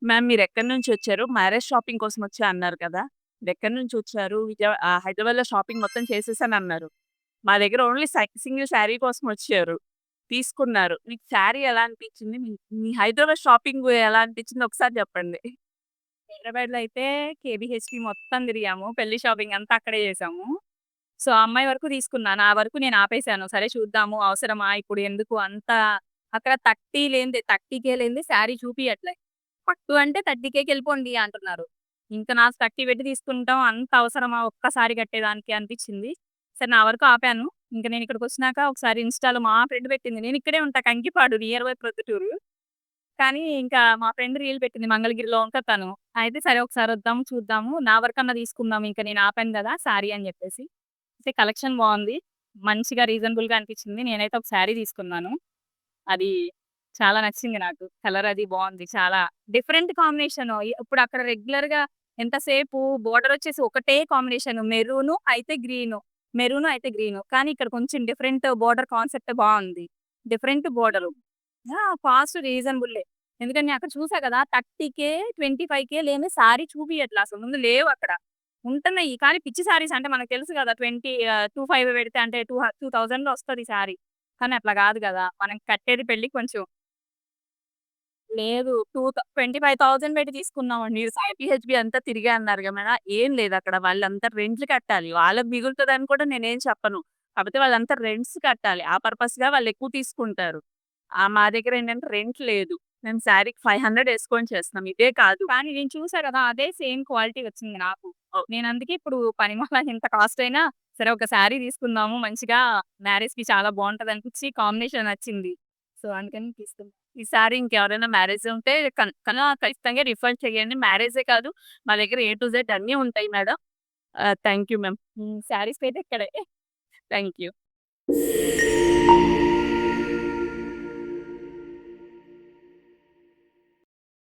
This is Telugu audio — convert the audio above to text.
మ్యామ్ మీరెక్కడి నుంచొచ్చారు? మ్యారేజ్ షాపింగ్ కోసం వచ్చా అన్నారు కదా! మీరెక్కడి నుంచొచ్చారు? హైదరాబాద్‌లో షాపింగ్ మొత్తం చేసేసానన్నారు. మా దగ్గర ఓన్లీ సింగిల్ శారీ కోసం వచ్చారు. తీసుకున్నారు. మీకు శారీ ఎలా అనిపించింది? మీ మీ హైదరాబాద్ షాపింగ్ ఎలా అనిపించిందో ఒకసారి చెప్పండి? హైదరాబాద్‌లో అయితే కేబీహెచ్‌పీ మొత్తం తిరిగాము. పెళ్లి షాపింగ్ అంతా అక్కడే చేసాము. సో, ఆ అమ్మాయి వరకు తీసుకున్నా. నా వరకు నేను ఆపేసాను. సరే చూద్దాము అవసరమా? ఇప్పుడు ఎందుకు అంత అక్కడ 30కే లేనిది శారీ చూపియట్లే. పట్టు అంటే 30కే ఎళ్ళిపోండి అంటున్నారు. ఇంక నాకు 30 పెట్టి తీసుకుంటాం అంత అవసరమా ఒక్కసారి కట్టేదానికి అనిపిచ్చింది. సరే నా వరకు ఆపాను. ఇంక నేను ఇక్కడికొచ్చినాక ఒకసారి ఇన్‌స్టాలో మా ఫ్రెండ్ పెట్టింది. నేను ఇక్కడే ఉంటా కంకిపాడు నియర్ బై ప్రొద్దుటూరు. కానీ ఇంకా మా ఫ్రెండ్ రీల్ పెట్టింది మంగళగిరిలో ఉంటది తను. అయితే సరే ఒకసారి వద్దాం చూద్దాము. నా వరకన్నా తీసుకుందాం ఇంక నేను ఆపాను గదా! శారీ అని జెప్పేసి. అయితే కలెక్షన్ బావుంది. మంచిగా రీజనబుల్‌గా అనిపిచ్చింది. నేనైతే ఒక శారీ తీసుకున్నాను. అది చాలా నచ్చింది నాకు. కలర్ అది బావుంది. చాలా డిఫరెంట్ కాంబినేషను. ఇప్పుడు అక్కడ రెగ్యులర్‌గా ఎంతసేపు బోర్డర్ వచ్చేసి ఒకటే కాంబినేషను మెరూను అయితే గ్రీను. కానీ ఇక్కడ కొంచెం డిఫరెంట్ బోర్డర్ కాన్సెప్ట్ బావుంది. Different border. కాస్ట్ రీజనబుల్లే. ఎందుకంటే నేను అక్కడ చూసా కదా! 30కే, 25కే లేనిది సారీ చూపియట్ల అసలు. ముందు లేవక్కడ. ఉంటున్నయి. కానీ పిచ్చి సారీస్ అంటే మనకు తెలుసు కదా! 25 పెడితే అంటే 2000లో వస్తది సారీ. కానీ అట్లా గాదు గదా! మనం కట్టేది పెళ్ళికి కొంచెం లేదు. 25,000 పెట్టి తీసుకున్నామండి. ఐపీహెచ్‌బీ అంతా తిరిగా అన్నారుగా మేడం. ఏం లేదక్కడ. వాళ్ళంతా రెంట్‌లు కట్టాలి. వాళ్ళకి మిగులుతదని కూడా నేనేం చెప్పను. కాపోతే వాళ్ళంతా రెంట్స్ కట్టాలి. ఆ పర్పస్‌గా వాళ్ళెక్కువ తీసుకుంటారు. మా దగ్గరేంటంటే రెంట్ లేదు. మేము శారీకి 500 యేసుకొని చేస్తున్నాం. ఇదే కాదు. కానీ నేను చూసా గదా! అదే సేమ్ క్వాలిటీ వచ్చింది నాకు. నేనందుకే ఇప్పుడు పనిమాల ఇంత కాస్ట్ అయినా సరే ఒక శారీ తీసుకుందాము మంచిగా మ్యారేజ్‌కి చాలా బావుంటదనిపించి కాంబినేషన్ నచ్చింది. సో, అందుకని తీసుకున్నా. ఈసారి ఇంకెవరైనా మ్యారేజ్ ఉంటే ఖచ్చితంగా రిఫర్ చేయండి. మ్యారేజే కాదు మా దగ్గర ఏ టు జెడ్ అన్నీ ఉంటాయి madam. Thank you ma'am. Saris అయితే ఇక్కడే. Thank you.